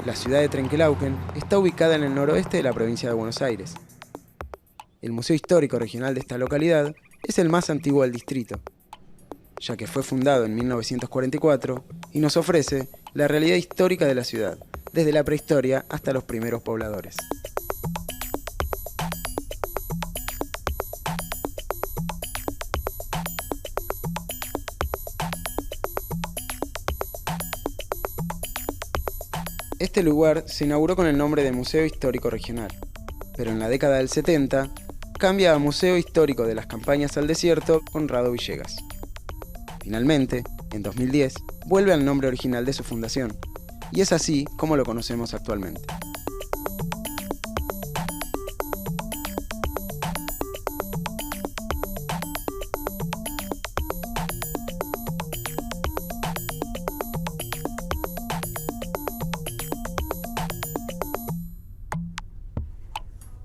La ciudad de Trenquelauquen está ubicada en el noroeste de la provincia de Buenos Aires. El Museo Histórico Regional de esta localidad es el más antiguo del distrito, ya que fue fundado en 1944 y nos ofrece la realidad histórica de la ciudad, desde la prehistoria hasta los primeros pobladores. Este lugar se inauguró con el nombre de Museo Histórico Regional, pero en la década del 70 cambia a Museo Histórico de las Campañas al Desierto Conrado Villegas. Finalmente, en 2010, vuelve al nombre original de su fundación, y es así como lo conocemos actualmente.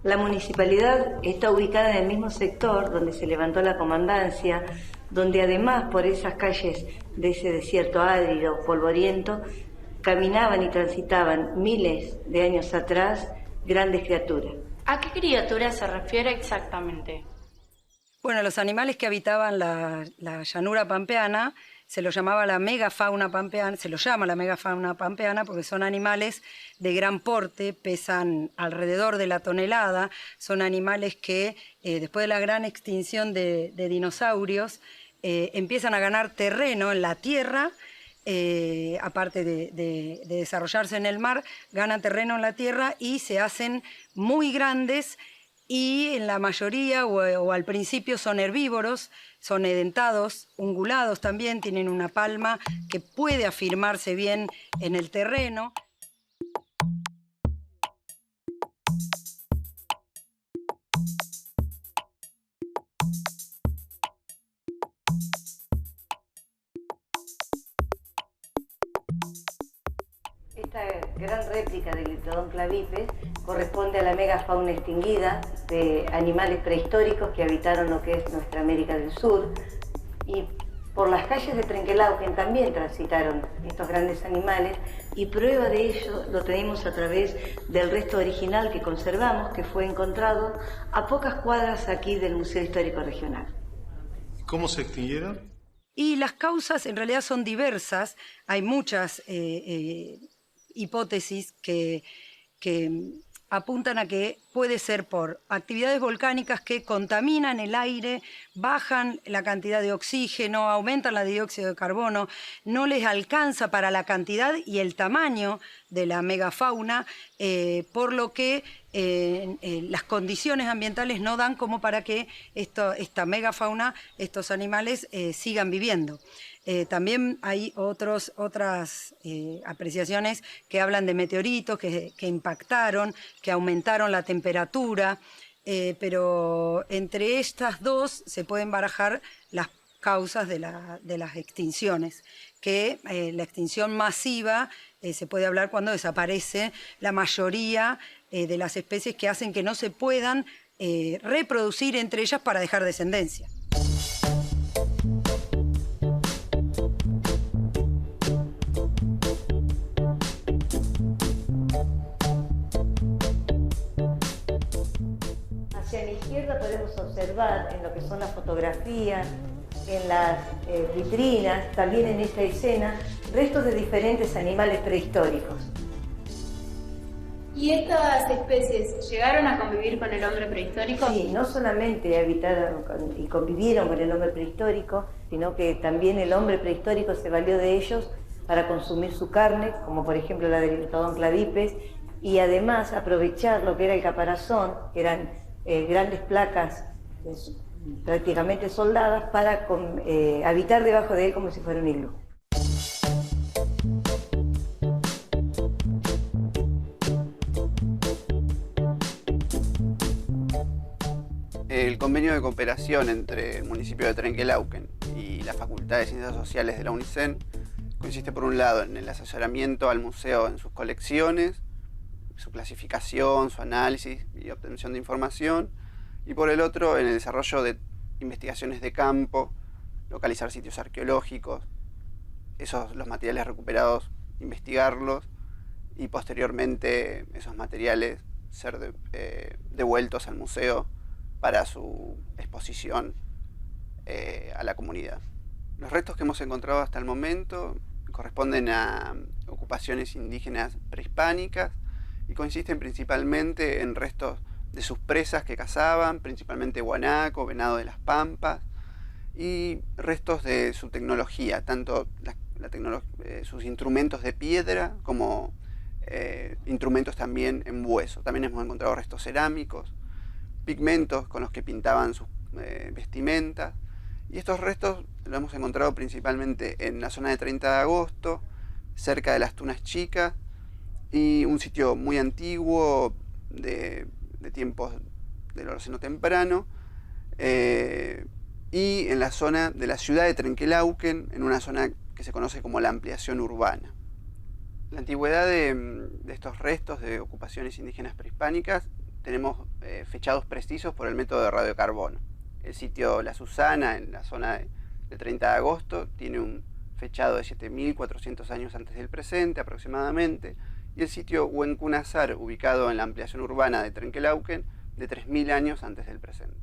La municipalidad está ubicada en el mismo sector donde se levantó la comandancia, donde además por esas calles de ese desierto árido, polvoriento, caminaban y transitaban miles de años atrás grandes criaturas. ¿A qué criaturas se refiere exactamente? Bueno, los animales que habitaban la llanura pampeana se los llamaba la megafauna pampeana, se los llama la megafauna pampeana porque son animales de gran porte, pesan alrededor de la tonelada, son animales que después de la gran extinción de dinosaurios empiezan a ganar terreno en la tierra, aparte de desarrollarse en el mar, ganan terreno en la tierra y se hacen muy grandes. Y en la mayoría o al principio son herbívoros, son edentados, ungulados también, tienen una palma que puede afirmarse bien en el terreno. Esta gran réplica del Leptodon clavipes corresponde a la megafauna extinguida de animales prehistóricos que habitaron lo que es nuestra América del Sur, y por las calles de Trenquelauquen también transitaron estos grandes animales, y prueba de ello lo tenemos a través del resto original que conservamos, que fue encontrado a pocas cuadras aquí del Museo Histórico Regional. ¿Cómo se extinguieron? Y las causas en realidad son diversas, hay muchas hipótesis que apuntan a que puede ser por actividades volcánicas que contaminan el aire, bajan la cantidad de oxígeno, aumentan la dióxido de carbono, no les alcanza para la cantidad y el tamaño de la megafauna, por lo que las condiciones ambientales no dan como para que esta megafauna, estos animales, sigan viviendo. También hay otras apreciaciones que hablan de meteoritos que impactaron, que aumentaron la temperatura, pero entre estas dos se pueden barajar las causas de las extinciones, que la extinción masiva se puede hablar cuando desaparece la mayoría de las especies que hacen que no se puedan reproducir entre ellas para dejar descendencia. Hacia mi izquierda podemos observar en lo que son las fotografías, en las vitrinas, también en esta escena, restos de diferentes animales prehistóricos. ¿Y estas especies llegaron a convivir con el hombre prehistórico? Sí, no solamente habitaron y convivieron con el hombre prehistórico, sino que también el hombre prehistórico se valió de ellos para consumir su carne, como por ejemplo la del Litodon clavipes, y además aprovechar lo que era el caparazón, que eran grandes placas prácticamente soldadas, para habitar debajo de él como si fuera un iglú. El convenio de cooperación entre el municipio de Trenquelauquen y la Facultad de Ciencias Sociales de la UNICEN consiste por un lado en el asesoramiento al museo en sus colecciones, su clasificación, su análisis y obtención de información, y por el otro en el desarrollo de investigaciones de campo, localizar sitios arqueológicos, los materiales recuperados, investigarlos y posteriormente esos materiales ser devueltos al museo para su exposición a la comunidad. Los restos que hemos encontrado hasta el momento corresponden a ocupaciones indígenas prehispánicas y consisten principalmente en restos de sus presas que cazaban, principalmente guanaco, venado de las pampas, y restos de su tecnología, tanto sus instrumentos de piedra como instrumentos también en hueso. También hemos encontrado restos cerámicos, pigmentos con los que pintaban sus vestimentas, y estos restos los hemos encontrado principalmente en la zona de 30 de agosto, cerca de las Tunas Chicas, y un sitio muy antiguo de tiempos del Holoceno temprano, y en la zona de la ciudad de Trenquelauquen, en una zona que se conoce como la ampliación urbana. La antigüedad de estos restos de ocupaciones indígenas prehispánicas tenemos fechados precisos por el método de radiocarbono. El sitio La Susana, en la zona de 30 de agosto, tiene un fechado de 7.400 años antes del presente aproximadamente, y el sitio Huencunazar, ubicado en la ampliación urbana de Trenquelauquen, de 3.000 años antes del presente.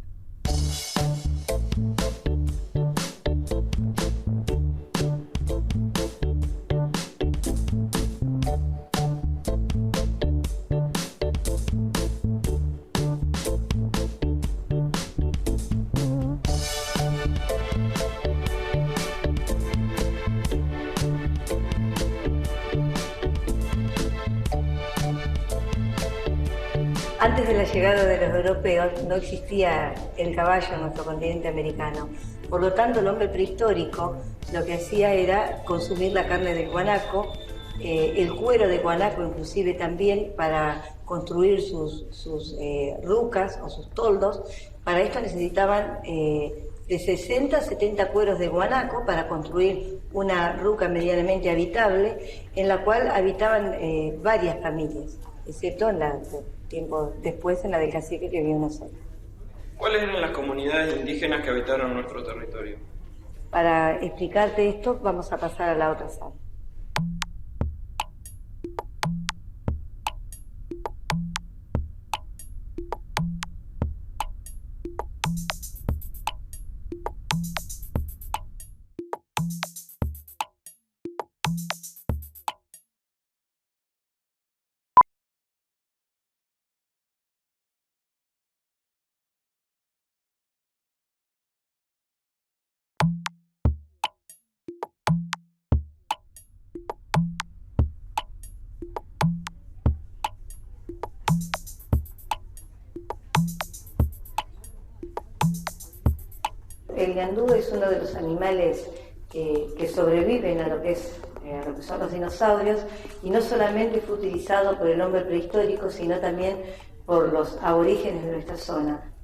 Antes de la llegada de los europeos no existía el caballo en nuestro continente americano. Por lo tanto, el hombre prehistórico lo que hacía era consumir la carne del guanaco, el cuero de guanaco inclusive también para construir sus rucas o sus toldos. Para esto necesitaban de 60 a 70 cueros de guanaco para construir una ruca medianamente habitable, en la cual habitaban varias familias, excepto en tiempo después en la del cacique, que vivía una sola. ¿Cuáles eran las comunidades indígenas que habitaron nuestro territorio? Para explicarte esto, vamos a pasar a la otra sala. El ñandú es uno de los animales que sobreviven a lo que son los dinosaurios, y no solamente fue utilizado por el hombre prehistórico, sino también por los aborígenes de nuestra zona.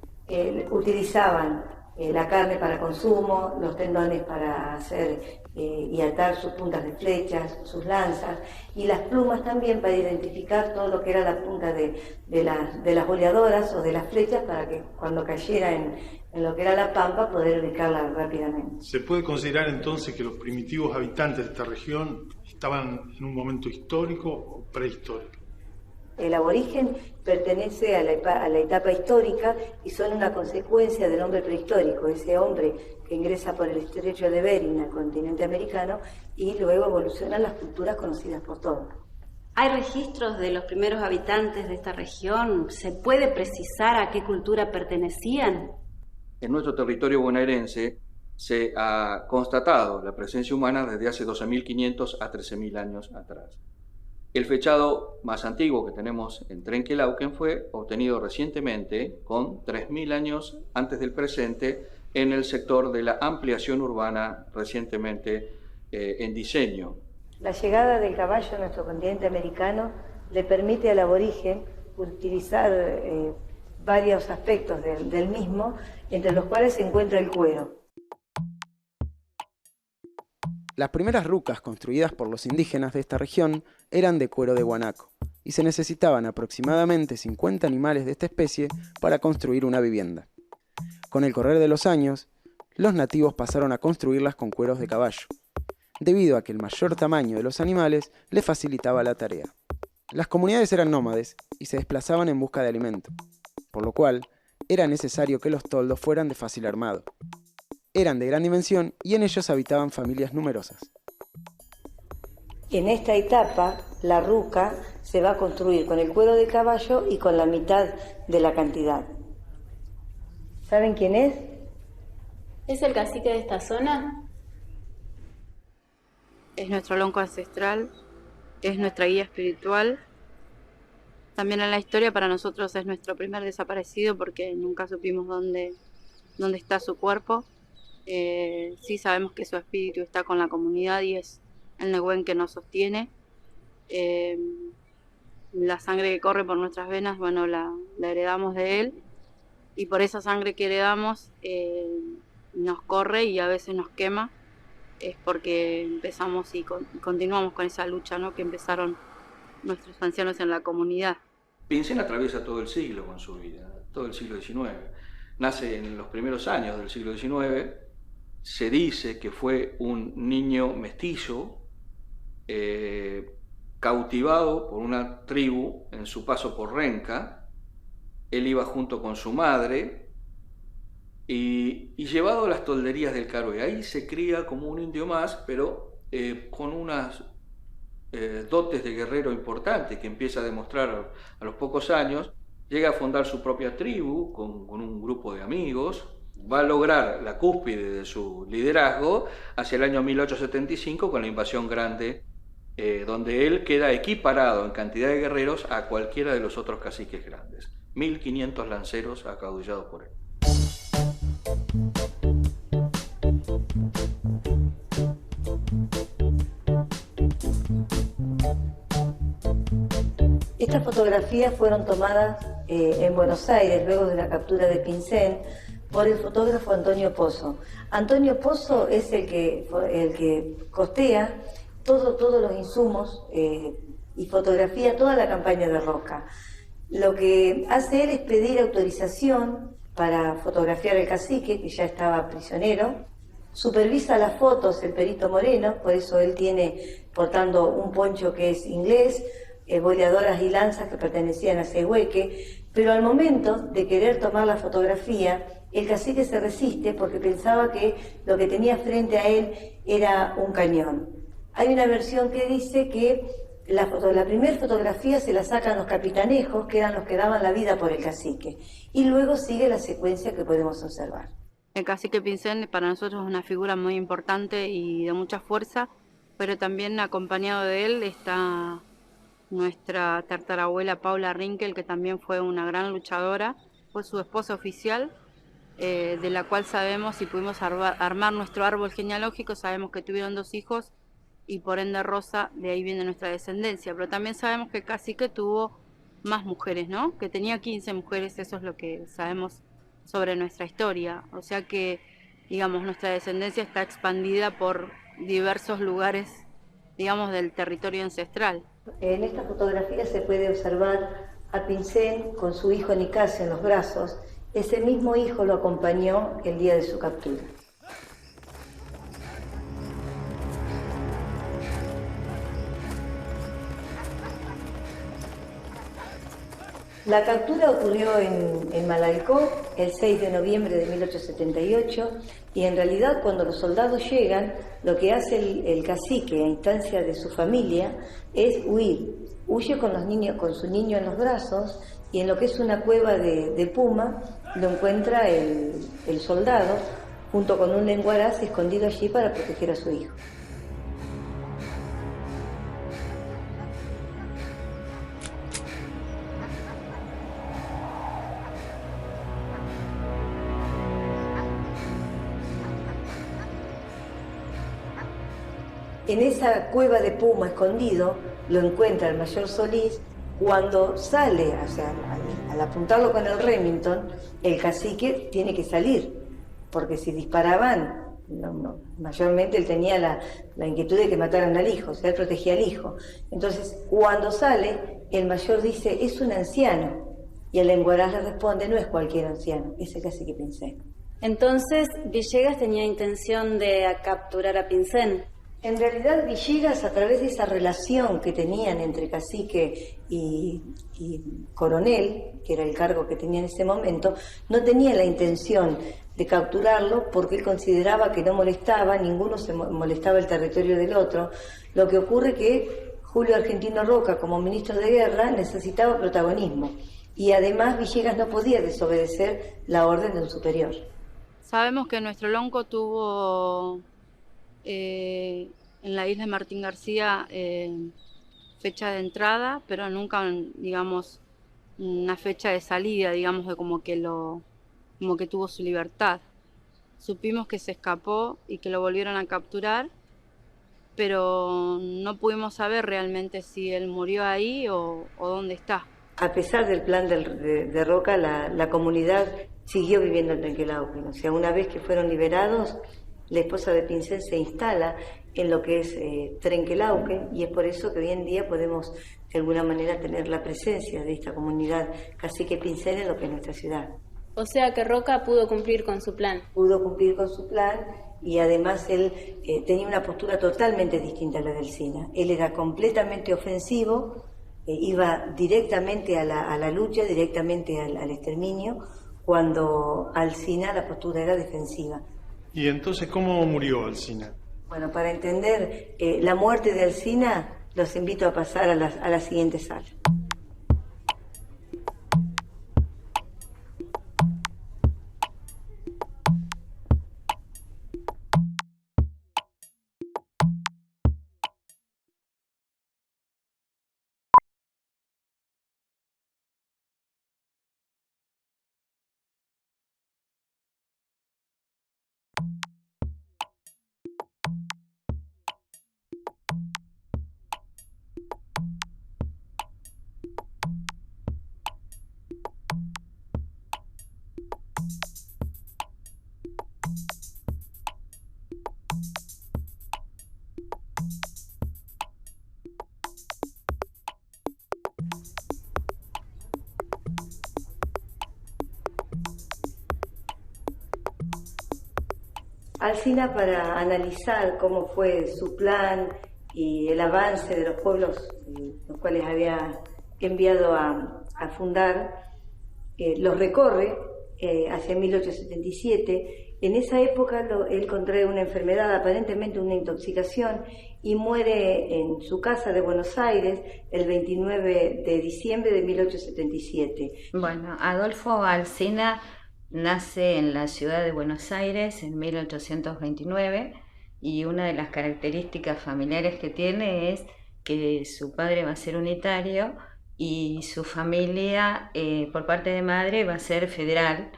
Utilizaban la carne para consumo, los tendones para hacer y atar sus puntas de flechas, sus lanzas, y las plumas también para identificar todo lo que era la punta de las boleadoras o de las flechas, para que cuando cayera en lo que era la pampa poder ubicarla rápidamente. ¿Se puede considerar entonces que los primitivos habitantes de esta región estaban en un momento histórico o prehistórico? El aborigen pertenece a la etapa histórica y son una consecuencia del hombre prehistórico, ese hombre que ingresa por el estrecho de Bering al continente americano y luego evolucionan las culturas conocidas por todos. ¿Hay registros de los primeros habitantes de esta región? ¿Se puede precisar a qué cultura pertenecían? En nuestro territorio bonaerense se ha constatado la presencia humana desde hace 12.500 a 13.000 años atrás. El fechado más antiguo que tenemos en Trenquelauquen fue obtenido recientemente, con 3.000 años antes del presente, en el sector de la ampliación urbana recientemente en diseño. La llegada del caballo a nuestro continente americano le permite al aborigen utilizar varios aspectos del mismo, entre los cuales se encuentra el cuero. Las primeras rucas construidas por los indígenas de esta región eran de cuero de guanaco, y se necesitaban aproximadamente 50 animales de esta especie para construir una vivienda. Con el correr de los años, los nativos pasaron a construirlas con cueros de caballo, debido a que el mayor tamaño de los animales les facilitaba la tarea. Las comunidades eran nómades y se desplazaban en busca de alimento, por lo cual era necesario que los toldos fueran de fácil armado. Eran de gran dimensión y en ellos habitaban familias numerosas. En esta etapa, la ruca se va a construir con el cuero de caballo y con la mitad de la cantidad. ¿Saben quién es? ¿Es el cacique de esta zona? Es nuestro lonco ancestral, es nuestra guía espiritual. También en la historia para nosotros es nuestro primer desaparecido porque nunca supimos dónde está su cuerpo. Sí sabemos que su espíritu está con la comunidad y es el Nehuen que nos sostiene. La sangre que corre por nuestras venas, bueno, la heredamos de él, y por esa sangre que heredamos nos corre y a veces nos quema. Es porque empezamos y continuamos con esa lucha, ¿no?, que empezaron nuestros ancianos en la comunidad. Pincén atraviesa todo el siglo con su vida, todo el siglo XIX. Nace en los primeros años del siglo XIX. Se dice que fue un niño mestizo cautivado por una tribu en su paso por Renca. Él iba junto con su madre y llevado a las tolderías del Caroe. Ahí se cría como un indio más, pero con unas dotes de guerrero importantes que empieza a demostrar a los pocos años. Llega a fundar su propia tribu con un grupo de amigos. Va a lograr la cúspide de su liderazgo hacia el año 1875 con la invasión grande, donde él queda equiparado en cantidad de guerreros a cualquiera de los otros caciques grandes. 1.500 lanceros acaudillados por él. Estas fotografías fueron tomadas en Buenos Aires luego de la captura de Pincén por el fotógrafo Antonio Pozo. Antonio Pozo es el que costea todos los insumos y fotografía toda la campaña de Roca. Lo que hace él es pedir autorización para fotografiar al cacique, que ya estaba prisionero. Supervisa las fotos el perito Moreno, por eso él tiene portando un poncho que es inglés, boleadoras y lanzas que pertenecían a Sehueque, pero al momento de querer tomar la fotografía, el cacique se resiste porque pensaba que lo que tenía frente a él era un cañón. Hay una versión que dice que la primera fotografía se la sacan los capitanejos, que eran los que daban la vida por el cacique, y luego sigue la secuencia que podemos observar. El cacique Pincén para nosotros es una figura muy importante y de mucha fuerza, pero también acompañado de él está nuestra tatarabuela Paula Rinkel, que también fue una gran luchadora, fue su esposa oficial, de la cual sabemos y pudimos armar nuestro árbol genealógico. Sabemos que tuvieron 2 hijos y por ende Rosa, de ahí viene nuestra descendencia, pero también sabemos que el cacique tuvo más mujeres, ¿no? Que tenía 15 mujeres, eso es lo que sabemos sobre nuestra historia. O sea que, digamos, nuestra descendencia está expandida por diversos lugares, digamos, del territorio ancestral. En esta fotografía se puede observar a Pincén con su hijo Nicasio en los brazos. Ese mismo hijo lo acompañó el día de su captura. La captura ocurrió en Malalcó el 6 de noviembre de 1878 y en realidad cuando los soldados llegan, lo que hace el cacique a instancia de su familia es huir. Huye con los niños, con su niño en los brazos, y en lo que es una cueva de Puma lo encuentra el soldado junto con un lenguaraz escondido allí para proteger a su hijo. En esa cueva de Puma escondido lo encuentra el mayor Solís. Cuando sale, o sea, al apuntarlo con el Remington, el cacique tiene que salir, porque si disparaban, mayormente él tenía la inquietud de que mataran al hijo, o sea, él protegía al hijo. Entonces, cuando sale, el mayor dice, es un anciano, y el lenguaraz le responde, no es cualquier anciano, es el cacique Pincén. Entonces, Villegas tenía intención de capturar a Pincén. En realidad Villegas, a través de esa relación que tenían entre cacique y coronel, que era el cargo que tenía en ese momento, no tenía la intención de capturarlo porque él consideraba que no molestaba, ninguno se molestaba el territorio del otro. Lo que ocurre que Julio Argentino Roca, como ministro de guerra, necesitaba protagonismo y además Villegas no podía desobedecer la orden de un superior. Sabemos que nuestro lonco tuvo en la isla de Martín García fecha de entrada, pero nunca, digamos, una fecha de salida, digamos, de como que tuvo su libertad. Supimos que se escapó y que lo volvieron a capturar, pero no pudimos saber realmente si él murió ahí o dónde está. A pesar del plan de Roca, la comunidad siguió viviendo en Trenquelauquen. O sea, una vez que fueron liberados, la esposa de Pincén se instala en lo que es Trenquelauquen, y es por eso que hoy en día podemos de alguna manera tener la presencia de esta comunidad cacique Pincén en lo que es nuestra ciudad. O sea que Roca pudo cumplir con su plan. Pudo cumplir con su plan y además él tenía una postura totalmente distinta a la de Alsina. Él era completamente ofensivo, iba directamente a la lucha, directamente al exterminio, cuando Alsina la postura era defensiva. ¿Y entonces cómo murió Alsina? Bueno, para entender la muerte de Alsina, los invito a pasar a la siguiente sala. Alsina, para analizar cómo fue su plan y el avance de los pueblos los cuales había enviado a fundar, los recorre hacia 1877. En esa época él contrae una enfermedad, aparentemente una intoxicación, y muere en su casa de Buenos Aires el 29 de diciembre de 1877. Bueno, Adolfo Alsina nace en la ciudad de Buenos Aires en 1829 y una de las características familiares que tiene es que su padre va a ser unitario y su familia por parte de madre va a ser federal,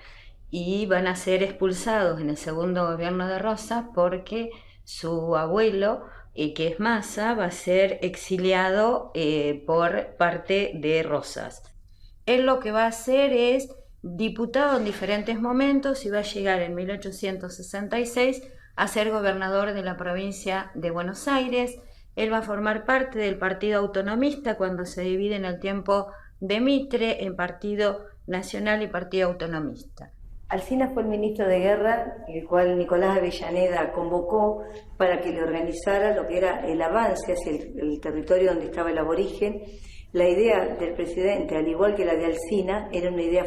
y van a ser expulsados en el segundo gobierno de Rosas porque su abuelo, que es Massa, va a ser exiliado por parte de Rosas. Él lo que va a hacer es diputado en diferentes momentos y va a llegar en 1866 a ser gobernador de la provincia de Buenos Aires. Él va a formar parte del Partido Autonomista cuando se divide en el tiempo de Mitre en Partido Nacional y Partido Autonomista. Alsina fue el ministro de Guerra, el cual Nicolás Avellaneda convocó para que le organizara lo que era el avance hacia el territorio donde estaba el aborigen. La idea del presidente, al igual que la de Alsina, era una idea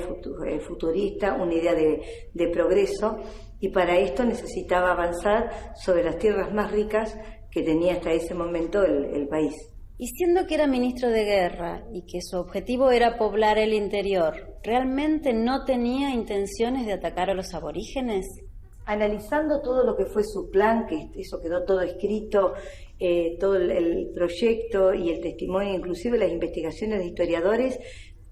futurista, una idea de progreso, y para esto necesitaba avanzar sobre las tierras más ricas que tenía hasta ese momento el país. Y siendo que era ministro de Guerra y que su objetivo era poblar el interior, ¿realmente no tenía intenciones de atacar a los aborígenes? Analizando todo lo que fue su plan, que eso quedó todo escrito, todo el proyecto y el testimonio, inclusive las investigaciones de historiadores,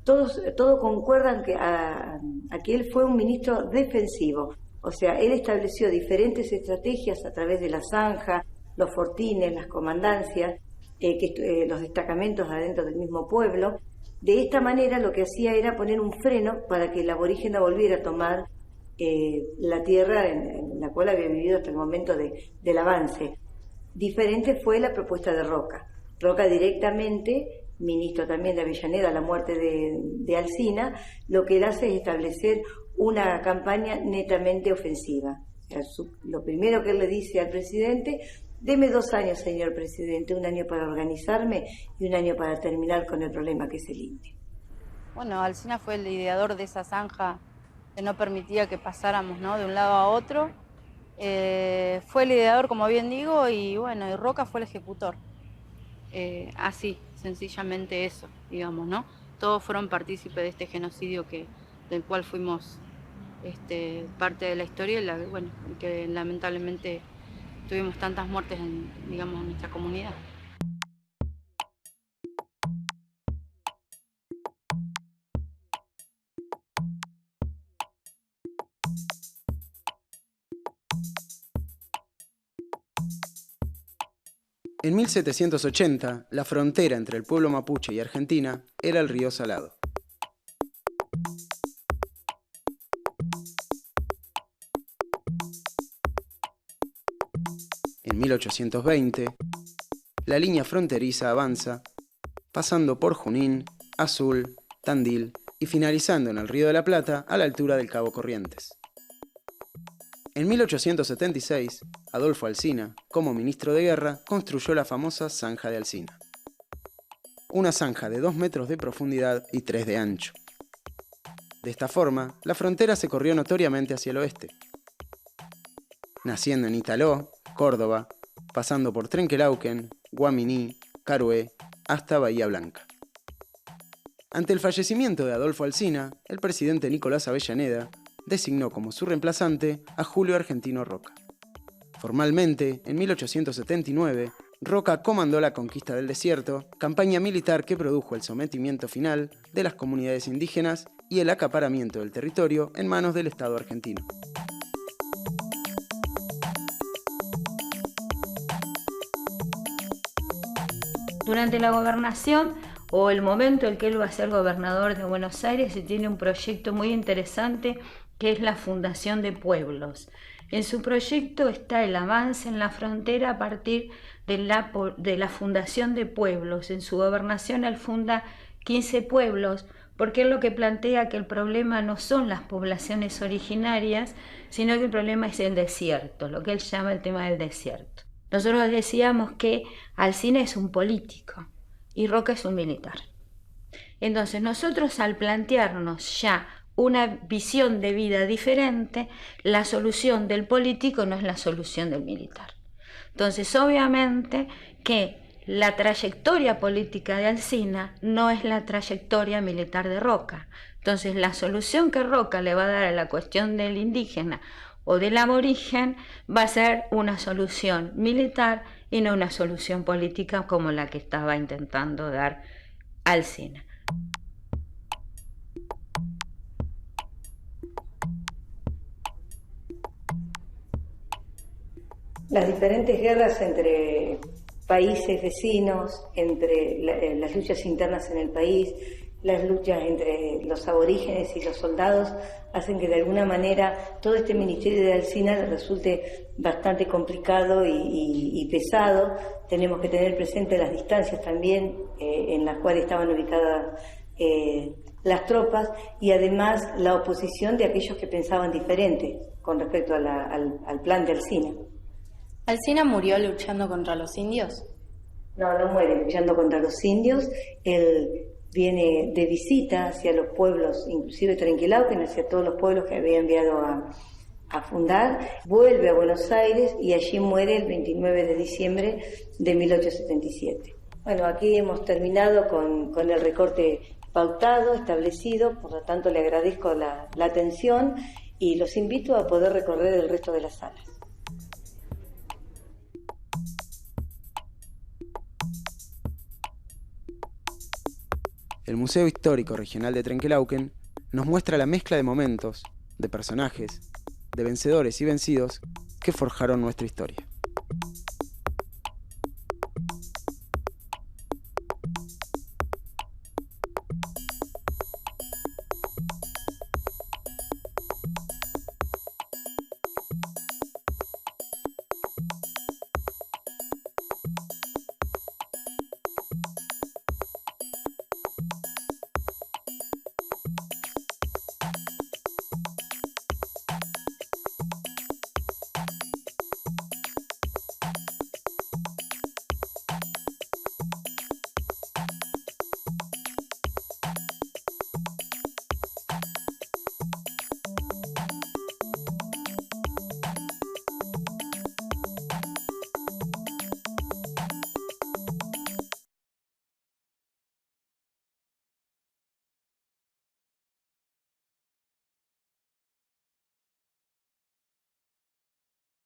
todos concuerdan a que él fue un ministro defensivo. O sea, él estableció diferentes estrategias a través de la zanja, los fortines, las comandancias, los destacamentos adentro del mismo pueblo. De esta manera lo que hacía era poner un freno para que el aborígena volviera a tomar la tierra en la cual había vivido hasta el momento del avance. Diferente fue la propuesta de Roca. Roca directamente, ministro también de Avellaneda a la muerte de Alsina, lo que él hace es establecer una campaña netamente ofensiva. O sea, lo primero que él le dice al presidente: deme 2 años, señor presidente, 1 año para organizarme y 1 año para terminar con el problema que es el indio. Bueno, Alsina fue el ideador de esa zanja que no permitía que pasáramos, ¿no?, de un lado a otro. Fue el ideador, como bien digo, y bueno, y Roca fue el ejecutor. Así, sencillamente eso, digamos, ¿no? Todos fueron partícipes de este genocidio del cual fuimos parte de la historia y bueno, que lamentablemente tuvimos tantas muertes en nuestra comunidad. En 1780, la frontera entre el pueblo mapuche y Argentina era el río Salado. En 1820, la línea fronteriza avanza, pasando por Junín, Azul, Tandil y finalizando en el Río de la Plata a la altura del Cabo Corrientes. En 1876, Adolfo Alsina, como ministro de Guerra, construyó la famosa Zanja de Alsina. Una zanja de 2 metros de profundidad y 3 de ancho. De esta forma, la frontera se corrió notoriamente hacia el oeste, naciendo en Italó, Córdoba, pasando por Trenquelauquen, Guaminí, Carué, hasta Bahía Blanca. Ante el fallecimiento de Adolfo Alsina, el presidente Nicolás Avellaneda designó como su reemplazante a Julio Argentino Roca. Formalmente, en 1879, Roca comandó la conquista del desierto, campaña militar que produjo el sometimiento final de las comunidades indígenas y el acaparamiento del territorio en manos del Estado argentino. Durante la gobernación o el momento en que él va a ser gobernador de Buenos Aires, se tiene un proyecto muy interesante que es la fundación de pueblos. En su proyecto está el avance en la frontera a partir de la fundación de pueblos. En su gobernación él funda 15 pueblos, porque él lo que plantea que el problema no son las poblaciones originarias, sino que el problema es el desierto, lo que él llama el tema del desierto. Nosotros decíamos que Alsina es un político y Roca es un militar. Entonces nosotros, al plantearnos ya una visión de vida diferente, la solución del político no es la solución del militar. Entonces, obviamente que la trayectoria política de Alsina no es la trayectoria militar de Roca. Entonces, la solución que Roca le va a dar a la cuestión del indígena o del aborigen va a ser una solución militar y no una solución política como la que estaba intentando dar Alsina. Las diferentes guerras entre países vecinos, entre las luchas internas en el país, Las luchas entre los aborígenes y los soldados hacen que de alguna manera todo este ministerio de Alsina le resulte bastante complicado y pesado. Tenemos que tener presente las distancias también en las cuales estaban ubicadas las tropas, y además la oposición de aquellos que pensaban diferente con respecto al plan de Alsina. ¿Alsina murió luchando contra los indios? No muere luchando contra los indios. Él viene de visita hacia los pueblos, inclusive Trenquelauquen, hacia todos los pueblos que había enviado a fundar, vuelve a Buenos Aires y allí muere el 29 de diciembre de 1877. Bueno, aquí hemos terminado con el recorte pautado, establecido, por lo tanto le agradezco la atención y los invito a poder recorrer el resto de las salas. El Museo Histórico Regional de Trenquelauquen nos muestra la mezcla de momentos, de personajes, de vencedores y vencidos que forjaron nuestra historia.